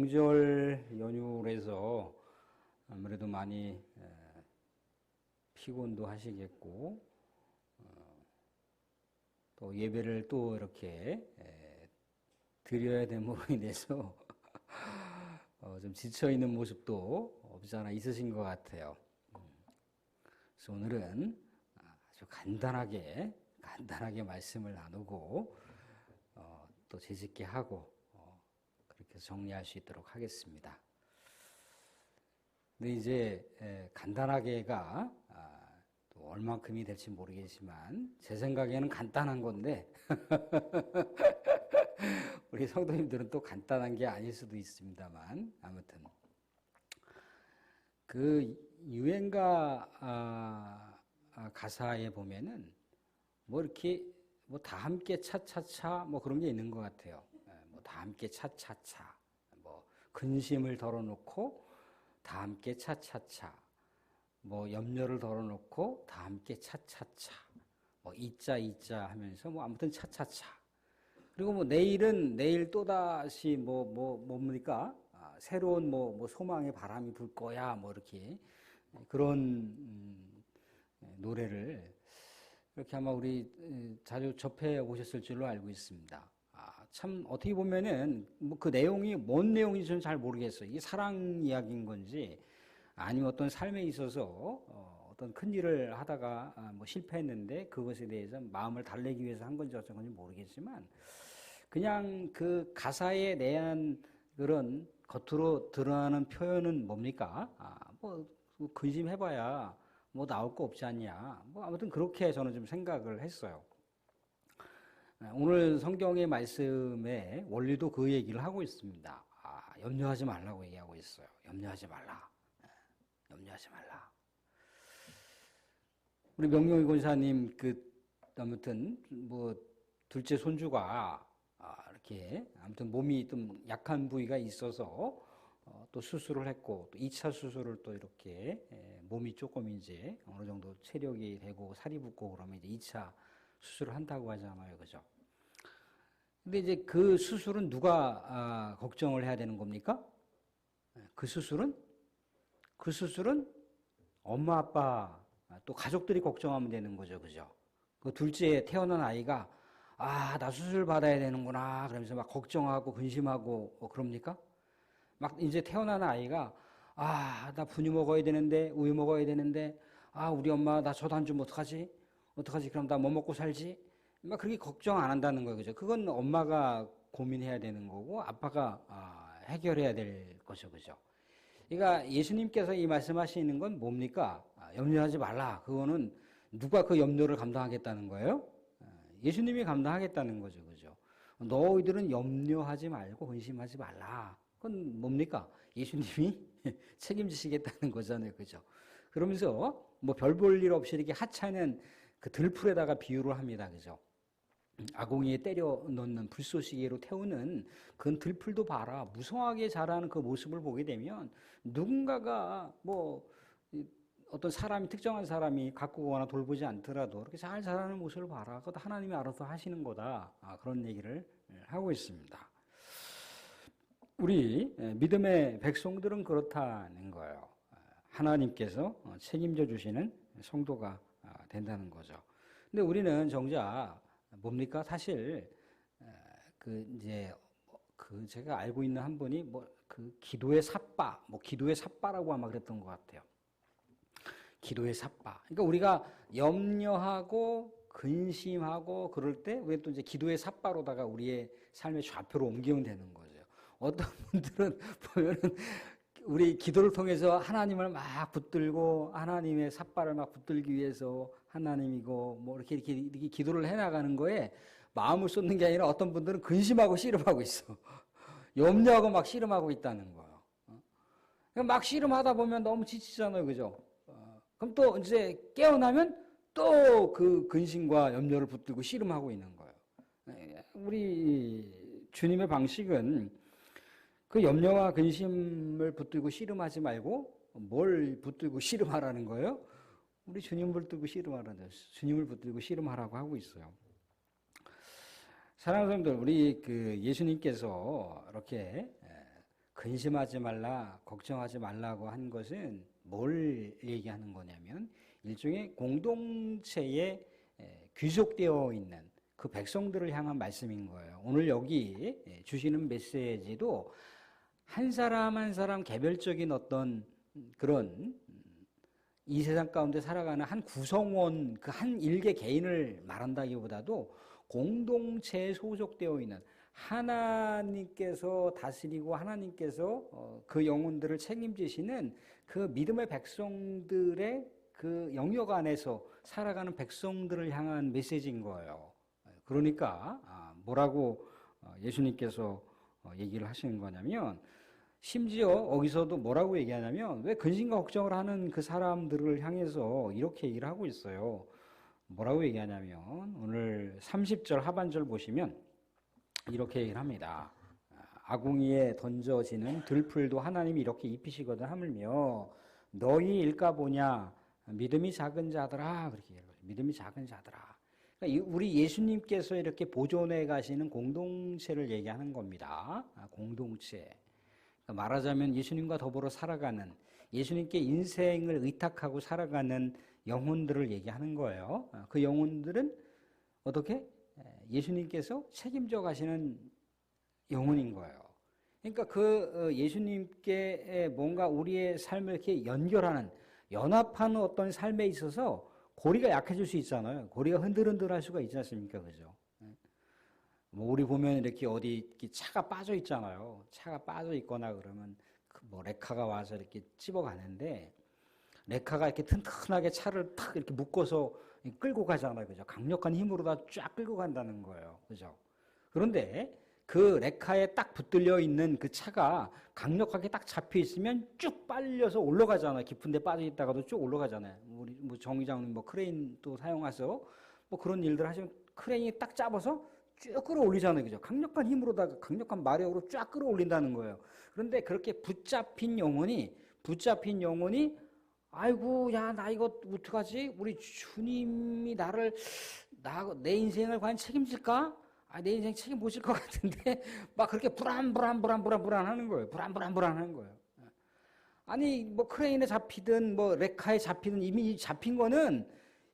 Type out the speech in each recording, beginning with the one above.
명절 연휴라서 아무래도 많이 피곤도 하시겠고, 또 예배를 또 이렇게 드려야 됨으로 인해서 좀 지쳐있는 모습도 없지 않아 있으신 것 같아요. 그래서 오늘은 아주 간단하게 말씀을 나누고 또 재짓게 하고 그렇게 해서 정리할 수 있도록 하겠습니다. 근데 이제 간단하게가 또 얼만큼이 될지 모르겠지만 제 생각에는 간단한 건데 우리 성도님들은 또 간단한 게 아닐 수도 있습니다만, 아무튼 그 유행가 가사에 보면은 뭐 이렇게 뭐 다 함께 차차차 뭐 그런 게 있는 것 같아요. 뭐 다 함께 차차차, 뭐 근심을 덜어놓고 다 함께 차차차, 뭐 염려를 덜어놓고 다 함께 차차차, 뭐 이자 하면서 뭐 아무튼 차차차. 그리고 뭐 내일 또다시 뭡니까? 새로운 뭐 소망의 바람이 불 거야, 뭐 이렇게 그런 노래를 이렇게 아마 우리 자주 접해 오셨을 줄로 알고 있습니다. 참 어떻게 보면은 뭐 그 내용이 뭔 내용인지 저는 잘 모르겠어요. 이게 사랑 이야기인 건지 아니면 어떤 삶에 있어서 어떤 큰 일을 하다가 뭐 실패했는데 그것에 대해서 마음을 달래기 위해서 한 건지 어쩐 건지 모르겠지만, 그냥 그 가사에 대한 그런 겉으로 드러나는 표현은 뭡니까? 뭐 근심해봐야 뭐 나올 거 없지 않냐. 뭐 아무튼 그렇게 저는 좀 생각을 했어요. 오늘 성경의 말씀의 원리도 그 얘기를 하고 있습니다. 염려하지 말라고 얘기하고 있어요. 염려하지 말라. 염려하지 말라. 우리 명용희 권사님 아무튼 뭐 둘째 손주가 이렇게 아무튼 몸이 좀 약한 부위가 있어서 또 수술을 했고, 또 2차 수술을 또 이렇게 몸이 조금 이제 어느 정도 체력이 되고 살이 붙고 그러면 이제 2차 수술을 한다고 하잖아요. 그죠? 근데 이제 그 수술은 누가 걱정을 해야 되는 겁니까? 그 수술은 엄마, 아빠, 또 가족들이 걱정하면 되는 거죠. 그죠? 그 둘째 태어난 아이가 나 수술 받아야 되는구나 그러면서 막 걱정하고 근심하고 그럽니까? 막 이제 태어난 아이가 나 분유 먹어야 되는데, 우유 먹어야 되는데, 우리 엄마 나 저도 안 주면 어떡하지? 그럼 나 뭐 먹고 살지? 막 그렇게 걱정 안 한다는 거예요. 그죠? 그건 엄마가 고민해야 되는 거고 아빠가 해결해야 될 거죠. 그죠? 그러니까 예수님께서 이 말씀하시는 건 뭡니까? 염려하지 말라. 그거는 누가 그 염려를 감당하겠다는 거예요? 예수님이 감당하겠다는 거죠. 그죠? 너희들은 염려하지 말고 근심하지 말라. 그건 뭡니까? 예수님이 책임지시겠다는 거잖아요. 그죠? 그러면서 뭐 별 볼 일 없이 이렇게 하찮은 그 들풀에다가 비유를 합니다. 그죠? 아궁이에 때려 넣는 불쏘시개로 태우는 그 들풀도 봐라. 무성하게 자라는 그 모습을 보게 되면 누군가가 뭐 어떤 사람이, 특정한 사람이 가꾸거나 돌보지 않더라도 이렇게 잘 자라는 모습을 봐라. 그것도 하나님이 알아서 하시는 거다. 그런 얘기를 하고 있습니다. 우리 믿음의 백성들은 그렇다는 거예요. 하나님께서 책임져 주시는 성도가 된다는 거죠. 근데 우리는 정작 뭡니까? 사실 제가 알고 있는 한 분이 기도의 삿바라고 아마 그랬던 것 같아요. 기도의 삿바. 그러니까 우리가 염려하고 근심하고 그럴 때 우리 또 이제 기도의 삿바로다가 우리의 삶의 좌표로 옮기면 되는 거죠. 어떤 분들은 보면은 우리 기도를 통해서 하나님을 막 붙들고 하나님의 삿바를 막 붙들기 위해서 하나님이고 뭐 이렇게 기도를 해나가는 거에 마음을 쏟는 게 아니라 어떤 분들은 근심하고 씨름하고 있어. 염려하고 막 씨름하고 있다는 거예요. 막 씨름하다 보면 너무 지치잖아요. 그죠? 그럼 또 이제 깨어나면 또 그 근심과 염려를 붙들고 씨름하고 있는 거예요. 우리 주님의 방식은 그 염려와 근심을 붙들고 씨름하지 말고 뭘 붙들고 씨름하라는 거예요? 우리 주님을 붙들고 씨름하라는 거예요. 주님을 붙들고 씨름하라고 하고 있어요. 사랑하는 사람들, 우리 예수님께서 이렇게 근심하지 말라, 걱정하지 말라고 한 것은 뭘 얘기하는 거냐면 일종의 공동체에 귀속되어 있는 그 백성들을 향한 말씀인 거예요. 오늘 여기 주시는 메시지도 한 사람 한 사람 개별적인 어떤 그런 이 세상 가운데 살아가는 한 구성원, 그 한 일개 개인을 말한다기보다도 공동체에 소속되어 있는 하나님께서 다스리고 하나님께서 그 영혼들을 책임지시는 그 믿음의 백성들의 그 영역 안에서 살아가는 백성들을 향한 메시지인 거예요. 그러니까 뭐라고 예수님께서 얘기를 하시는 거냐면 심지어 거기서도 뭐라고 얘기하냐면 왜 근심과 걱정을 하는 그 사람들을 향해서 이렇게 얘기를 하고 있어요. 뭐라고 얘기하냐면 오늘 30절 하반절 보시면 이렇게 얘기를 합니다. 아궁이에 던져지는 들풀도 하나님이 이렇게 입히시거든 하물며 너희 일까 보냐 믿음이 작은 자들아 그렇게 얘기해요. 믿음이 작은 자들아. 그러니까 우리 예수님께서 이렇게 보존해 가시는 공동체를 얘기하는 겁니다. 공동체. 그러니까 말하자면 예수님과 더불어 살아가는 예수님께 인생을 의탁하고 살아가는 영혼들을 얘기하는 거예요. 그 영혼들은 어떻게? 예수님께서 책임져 가시는 영혼인 거예요. 그러니까 그 예수님께 뭔가 우리의 삶을 이렇게 연결하는, 연합하는 어떤 삶에 있어서 고리가 약해질 수 있잖아요. 고리가 흔들흔들할 수가 있지 않습니까? 그죠? 뭐 우리 보면 이렇게 어디 이렇게 차가 빠져 있잖아요. 차가 빠져 있거나 그러면 뭐 레카가 와서 이렇게 집어가는데 레카가 이렇게 튼튼하게 차를 탁 이렇게 묶어서 끌고 가잖아요. 그죠? 강력한 힘으로 다 쫙 끌고 간다는 거예요. 그죠? 그런데 그 레카에 딱 붙들려 있는 그 차가 강력하게 딱 잡혀 있으면 쭉 빨려서 올라가잖아요. 깊은 데 빠져 있다가도 쭉 올라가잖아요. 우리 뭐 정의장님 뭐 크레인도 사용해서 뭐 그런 일들 하시면 크레인이 딱 잡아서 쭉 끌어올리잖아요. 그죠? 강력한 힘으로다가 강력한 마력으로 쫙 끌어올린다는 거예요. 그런데 그렇게 붙잡힌 영혼이 아이고 야 나 이거 어떡하지? 우리 주님이 내 인생을 과연 책임질까? 내 인생 책임 못 질 것 같은데 막 그렇게 불안하는 거예요. 불안하는 거예요. 아니 뭐 크레인에 잡히든 뭐 레카에 잡히든 이미 잡힌 거는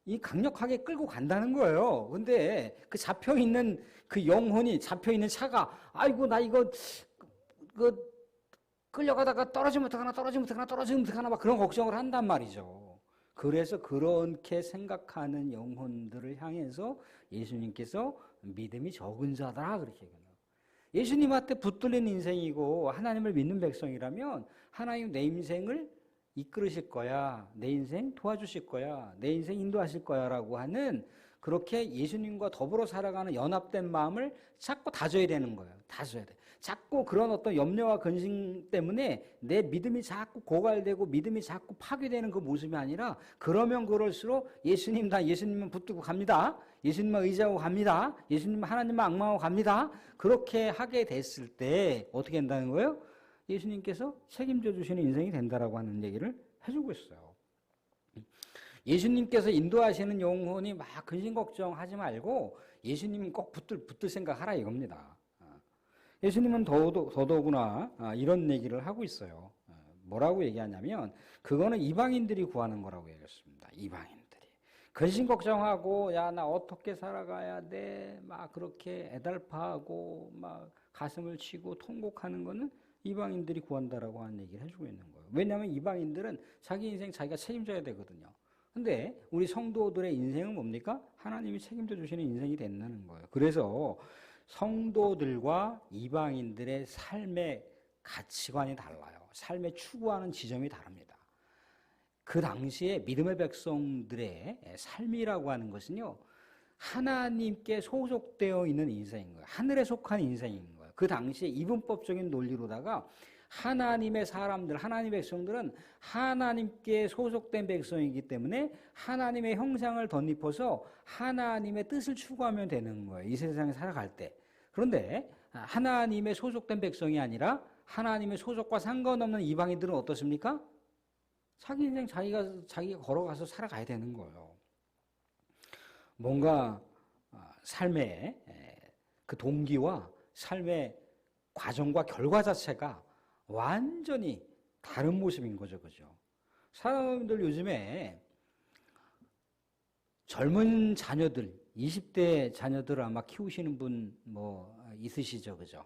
이 강력하게 끌고 간다는 거예요. 근데 그 잡혀 있는 그 영혼이 잡혀 있는 차가 아이고 나 이거 그 끌려가다가 떨어지면 어떡하나 막 그런 걱정을 한단 말이죠. 그래서 그렇게 생각하는 영혼들을 향해서 예수님께서 믿음이 적은 자다 그렇게 얘기해요. 예수님한테 붙들린 인생이고 하나님을 믿는 백성이라면 하나님 내 인생을 이끌으실 거야. 내 인생 도와주실 거야. 내 인생 인도하실 거야 라고 하는 그렇게 예수님과 더불어 살아가는 연합된 마음을 자꾸 다져야 되는 거예요. 다져야 돼. 자꾸 그런 어떤 염려와 근심 때문에 내 믿음이 자꾸 고갈되고 믿음이 자꾸 파괴되는 그 모습이 아니라 그러면 그럴수록 예수님만 붙들고 갑니다. 예수님만 의지하고 갑니다. 예수님만 하나님만 악망하고 갑니다. 그렇게 하게 됐을 때 어떻게 된다는 거예요? 예수님께서 책임져 주시는 인생이 된다라고 하는 얘기를 해주고 있어요. 예수님께서 인도하시는 영혼이 막 근심 걱정하지 말고 예수님 꼭 붙들 생각하라 이겁니다. 예수님은 더더구나 이런 얘기를 하고 있어요. 뭐라고 얘기하냐면 그거는 이방인들이 구하는 거라고 얘기했습니다. 이방인들이 근심 걱정하고 야 나 어떻게 살아가야 돼 막 그렇게 애달파하고 막 가슴을 치고 통곡하는 거는 이방인들이 구한다라고 하는 얘기를 해주고 있는 거예요. 왜냐하면 이방인들은 자기 인생 자기가 책임져야 되거든요. 근데 우리 성도들의 인생은 뭡니까? 하나님이 책임져 주시는 인생이 된다는 거예요. 그래서 성도들과 이방인들의 삶의 가치관이 달라요. 삶의 추구하는 지점이 다릅니다. 그 당시에 믿음의 백성들의 삶이라고 하는 것은요, 하나님께 소속되어 있는 인생인 거예요. 하늘에 속한 인생인 거예요. 그 당시에 이분법적인 논리로다가 하나님의 사람들, 하나님의 백성들은 하나님께 소속된 백성이기 때문에 하나님의 형상을 덧입어서 하나님의 뜻을 추구하면 되는 거예요. 이 세상에 살아갈 때. 그런데 하나님의 소속된 백성이 아니라 하나님의 소속과 상관없는 이방인들은 어떻습니까? 자기 인생 자기가 걸어가서 살아가야 되는 거예요. 뭔가 삶의 그 동기와 삶의 과정과 결과 자체가 완전히 다른 모습인 거죠. 그죠? 사람들 요즘에 젊은 자녀들, 20대 자녀들 아마 키우시는 분 뭐 있으시죠. 그죠?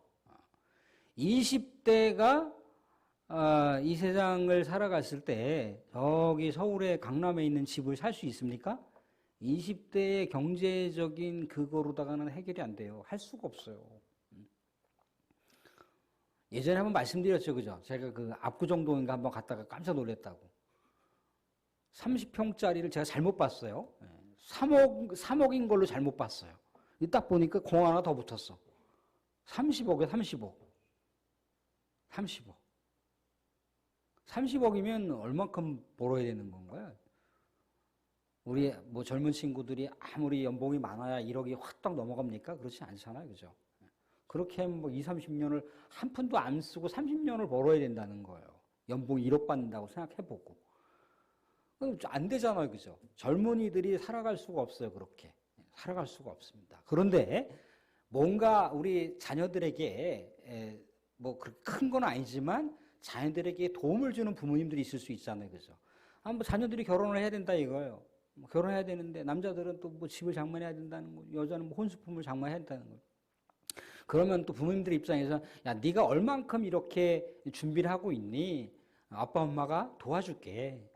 20대가 이 세상을 살아갔을 때 저기 서울의 강남에 있는 집을 살 수 있습니까? 20대의 경제적인 그거로다가는 해결이 안 돼요. 할 수가 없어요. 예전에 한번 말씀드렸죠. 그죠? 제가 그 압구정동인가 한번 갔다가 깜짝 놀랐다고. 30평짜리를 제가 잘못 봤어요. 3억인 걸로 잘못 봤어요. 딱 보니까 공 하나 더 붙었어. 30억에 30억. 30억. 30억이면 얼만큼 벌어야 되는 건가요? 우리 뭐 젊은 친구들이 아무리 연봉이 많아야 1억이 확딱 넘어갑니까? 그렇지 않잖아요. 그죠? 그렇게 하면 뭐 20, 30년을 한 푼도 안 쓰고 30년을 벌어야 된다는 거예요. 연봉 1억 받는다고 생각해보고. 안 되잖아요. 그죠? 젊은이들이 살아갈 수가 없어요. 그렇게. 살아갈 수가 없습니다. 그런데 뭔가 우리 자녀들에게 뭐 큰 건 아니지만 자녀들에게 도움을 주는 부모님들이 있을 수 있잖아요. 그죠? 뭐 자녀들이 결혼을 해야 된다 이거예요. 결혼해야 되는데 남자들은 또 뭐 집을 장만해야 된다는 거, 여자는 뭐 혼수품을 장만해야 된다는 거. 그러면 또 부모님들 입장에서 야, 네가 얼만큼 이렇게 준비를 하고 있니? 아빠 엄마가 도와줄게.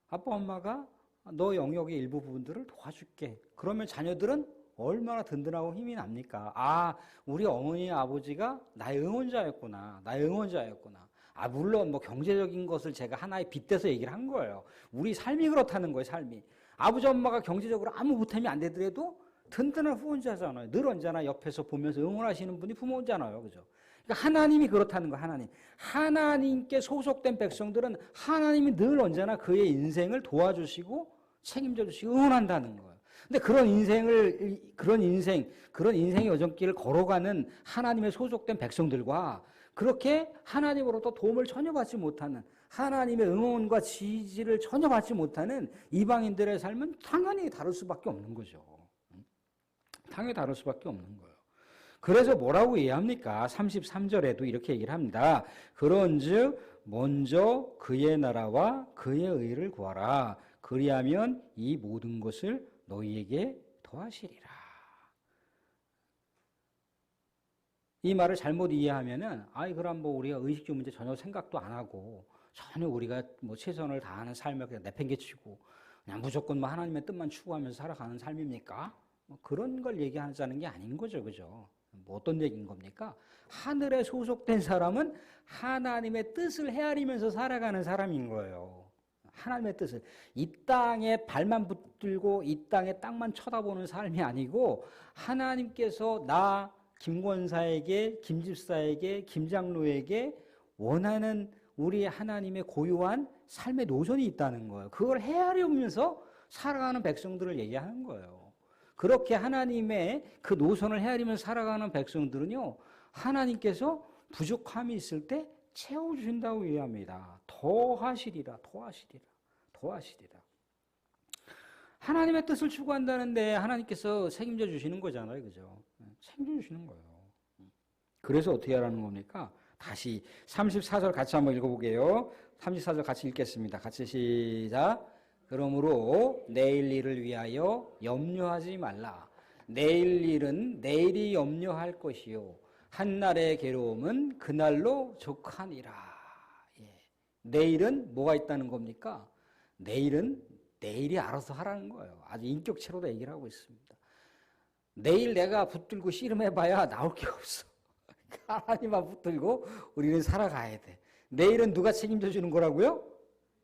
아빠 엄마가 너 영역의 일부 부분들을 도와줄게. 그러면 자녀들은 얼마나 든든하고 힘이 납니까? 아, 우리 어머니 아버지가 나의 응원자였구나. 나의 응원자였구나. 아, 물론 뭐 경제적인 것을 제가 하나의 빗대서 얘기를 한 거예요. 우리 삶이 그렇다는 거예요, 삶이. 아버지 엄마가 경제적으로 아무 보탬이 안 되더라도 든든한 후원자잖아요. 늘 언제나 옆에서 보면서 응원하시는 분이 부모잖아요. 그죠? 그러니까 하나님이 그렇다는 거예요, 하나님. 하나님께 소속된 백성들은 하나님이 늘 언제나 그의 인생을 도와주시고 책임져 주시고 응원한다는 거예요. 근데 그런 인생의 여정길을 걸어가는 하나님의 소속된 백성들과 그렇게 하나님으로부터 도움을 전혀 받지 못하는 하나님의 응원과 지지를 전혀 받지 못하는 이방인들의 삶은 당연히 다를 수밖에 없는 거죠. 당연히 다를 수밖에 없는 거예요. 그래서 뭐라고 이해합니까? 33절에도 이렇게 얘기를 합니다. 그런즉 먼저 그의 나라와 그의 의를 구하라. 그리하면 이 모든 것을 너희에게 더하시리라. 이 말을 잘못 이해하면은 그럼 뭐 우리가 의식주 문제 전혀 생각도 안 하고 전혀 우리가 뭐 최선을 다하는 삶을 그냥 내팽개치고 그냥 무조건 뭐 하나님의 뜻만 추구하면서 살아가는 삶입니까? 뭐 그런 걸 얘기하자는 게 아닌 거죠, 그죠? 뭐 어떤 얘기인 겁니까? 하늘에 소속된 사람은 하나님의 뜻을 헤아리면서 살아가는 사람인 거예요. 하나님의 뜻을. 이 땅에 발만 붙들고 이 땅의 땅만 쳐다보는 삶이 아니고 하나님께서 나 김권사에게, 김집사에게, 김장로에게 원하는 우리 하나님의 고유한 삶의 노선이 있다는 거예요. 그걸 헤아리면서 살아가는 백성들을 얘기하는 거예요. 그렇게 하나님의 그 노선을 헤아리면서 살아가는 백성들은요, 하나님께서 부족함이 있을 때 채워주신다고 이해합니다. 더하시리라, 더하시리라, 더하시리라. 하나님의 뜻을 추구한다는데 하나님께서 책임져 주시는 거잖아요. 그죠? 책임져 주시는 거예요. 그래서 어떻게 하라는 겁니까? 다시 34절 같이 한번 읽어보게요. 34절 같이 읽겠습니다. 같이 시작. 그러므로 내일 일을 위하여 염려하지 말라. 내일 일은 내일이 염려할 것이요. 한날의 괴로움은 그날로 족하니라. 내일은 뭐가 있다는 겁니까? 내일은 내일이 알아서 하라는 거예요. 아주 인격체로도 얘기를 하고 있습니다. 내일 내가 붙들고 씨름해봐야 나올 게 없어. 하나님만 붙들고 우리는 살아가야 돼. 내일은 누가 책임져 주는 거라고요?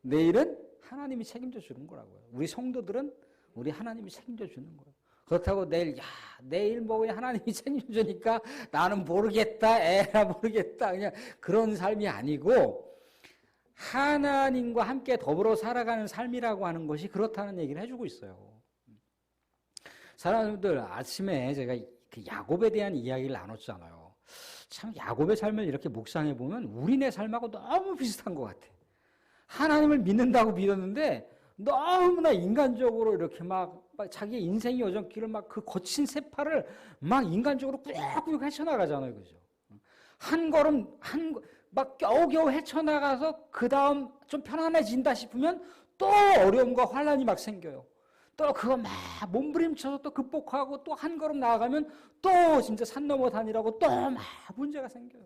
내일은 하나님이 책임져 주는 거라고요. 우리 성도들은 우리 하나님이 책임져 주는 거예요. 그렇다고 내일 뭐 왜 하나님이 책임져 주니까 나는 모르겠다, 에라 모르겠다. 그냥 그런 삶이 아니고 하나님과 함께 더불어 살아가는 삶이라고 하는 것이 그렇다는 얘기를 해주고 있어요. 사람들 아침에 제가 그 야곱에 대한 이야기를 나눴잖아요. 참 야곱의 삶을 이렇게 묵상해 보면 우리네 삶하고 너무 비슷한 것 같아. 하나님을 믿는다고 믿었는데 너무나 인간적으로 이렇게 막 자기 인생의 여정길을 막 그 거친 세파를 막 인간적으로 꾸역꾸역 헤쳐나가잖아요. 그죠? 한 걸음, 막 겨우겨우 헤쳐나가서 그 다음 좀 편안해진다 싶으면 또 어려움과 환란이 막 생겨요. 또 그거 막 몸부림쳐서 또 극복하고 또 한 걸음 나아가면 또 진짜 산 넘어 다니라고 또 막 문제가 생겨요.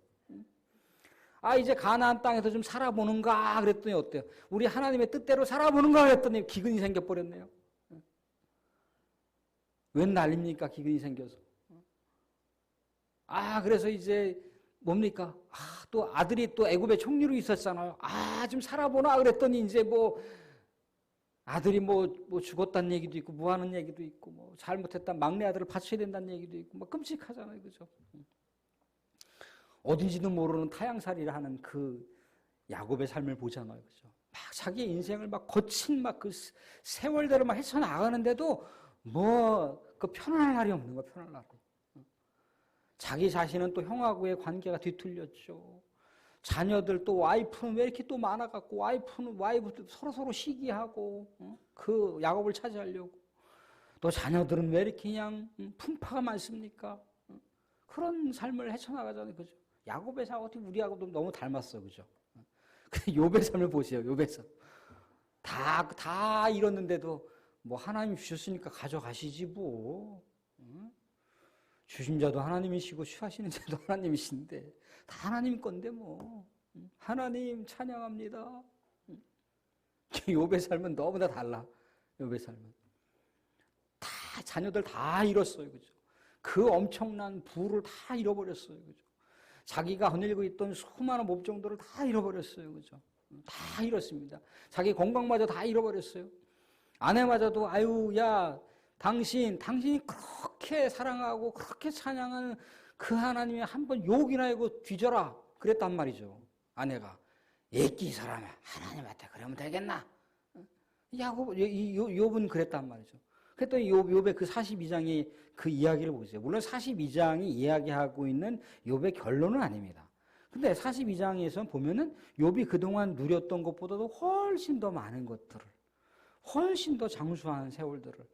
아, 이제 가나안 땅에서 좀 살아보는가 그랬더니 어때요? 우리 하나님의 뜻대로 살아보는가 그랬더니 기근이 생겨버렸네요. 웬 난립니까? 기근이 생겨서. 아, 그래서 이제 뭡니까? 아, 또 아들이 또 애굽의 총리로 있었잖아요. 아, 좀 살아보나 그랬더니 이제 뭐 아들이 뭐 죽었다는 얘기도 있고 뭐 하는 얘기도 있고 뭐 잘못했다 막내 아들을 바쳐야 된다는 얘기도 있고 뭐 끔찍하잖아요. 그죠? 어딘지도 모르는 타향살이를 하는 그 야곱의 삶을 보잖아요. 그죠? 막 자기 인생을 막 거친 막 그 세월대로 막 헤쳐나가는데도 뭐 그 편안할 날이 없는 거야. 편안할 날이. 자기 자신은 또 형하고의 관계가 뒤틀렸죠. 자녀들 또 와이프는 왜 이렇게 또 많아갖고 와이프 서로 시기하고 그 야곱을 차지하려고 또 자녀들은 왜 이렇게 그냥 풍파가 많습니까? 그런 삶을 헤쳐나가잖아요. 그죠? 야곱의 삶 어떻게 우리하고도 너무 닮았어. 그죠? 욥의 삶을 보세요. 욥의 삶. 다 잃었는데도 뭐 하나님 주셨으니까 가져가시지 뭐. 주신 자도 하나님이시고 취하시는 자도 하나님이신데 다 하나님 건데 뭐. 하나님 찬양합니다. 욥의 삶은 너무나 달라. 욥의 삶은. 다 자녀들 다 잃었어요. 그죠? 그 엄청난 부를 다 잃어버렸어요. 그죠? 자기가 거닐고 있던 수많은 목종들을 다 잃어버렸어요. 그죠? 다 잃었습니다. 자기 건강마저 다 잃어버렸어요. 아내마저도 아유 야 당신이 그렇게 사랑하고 그렇게 찬양하는 그 하나님이 한번 욕이나 하고 뒤져라 그랬단 말이죠. 아내가 애끼 사람아 하나님한테 그러면 되겠나? 욥은 그랬단 말이죠. 그랬더니 욥의 그 42장이 그 이야기를 보세요. 물론 42장이 이야기하고 있는 욥의 결론은 아닙니다. 근데 42장에서 보면은 욥이 그동안 누렸던 것보다도 훨씬 더 많은 것들을, 훨씬 더 장수한 세월들을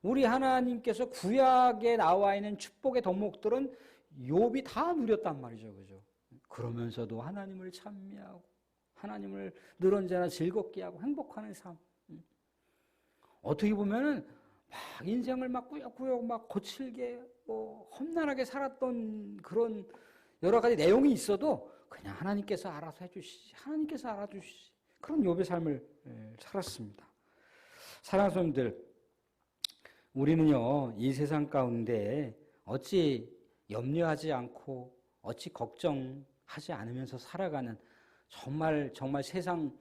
우리 하나님께서 구약에 나와 있는 축복의 덕목들은 욥이 다 누렸단 말이죠. 그죠? 그러면서도 하나님을 찬미하고 하나님을 늘 언제나 즐겁게 하고 행복하는 삶. 어떻게 보면은 막 인생을 막 꾸역꾸역 막 거칠게 뭐 험난하게 살았던 그런 여러 가지 내용이 있어도 그냥 하나님께서 알아서 해주시지, 하나님께서 알아주시지, 그런 욥의 삶을 살았습니다. 사랑하는 성도들, 우리는요 이 세상 가운데 어찌 염려하지 않고 어찌 걱정하지 않으면서 살아가는 정말 세상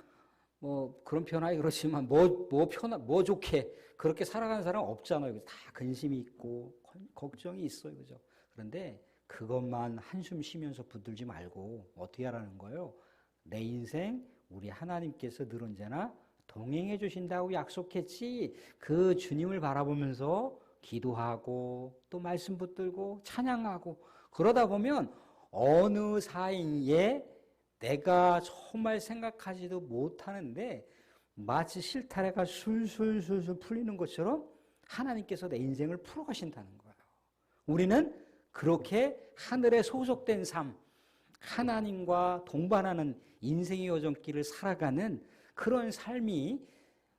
뭐 그런 표현하기 그렇지만 뭐 좋게 그렇게 살아가는 사람 없잖아요. 다 근심이 있고 걱정이 있어요. 그죠? 그런데 그것만 한숨 쉬면서 붙들지 말고 어떻게 하라는 거예요? 내 인생 우리 하나님께서 늘 언제나 동행해 주신다고 약속했지. 그 주님을 바라보면서 기도하고 또 말씀 붙들고 찬양하고 그러다 보면 어느 사이에 내가 정말 생각하지도 못하는데 마치 실타래가 술술술술 풀리는 것처럼 하나님께서 내 인생을 풀어가신다는 거예요. 우리는 그렇게 하늘에 소속된 삶, 하나님과 동반하는 인생의 여정길을 살아가는 그런 삶이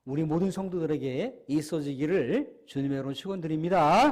우리 모든 성도들에게 있어지기를 주님의 이름으로 축원드립니다.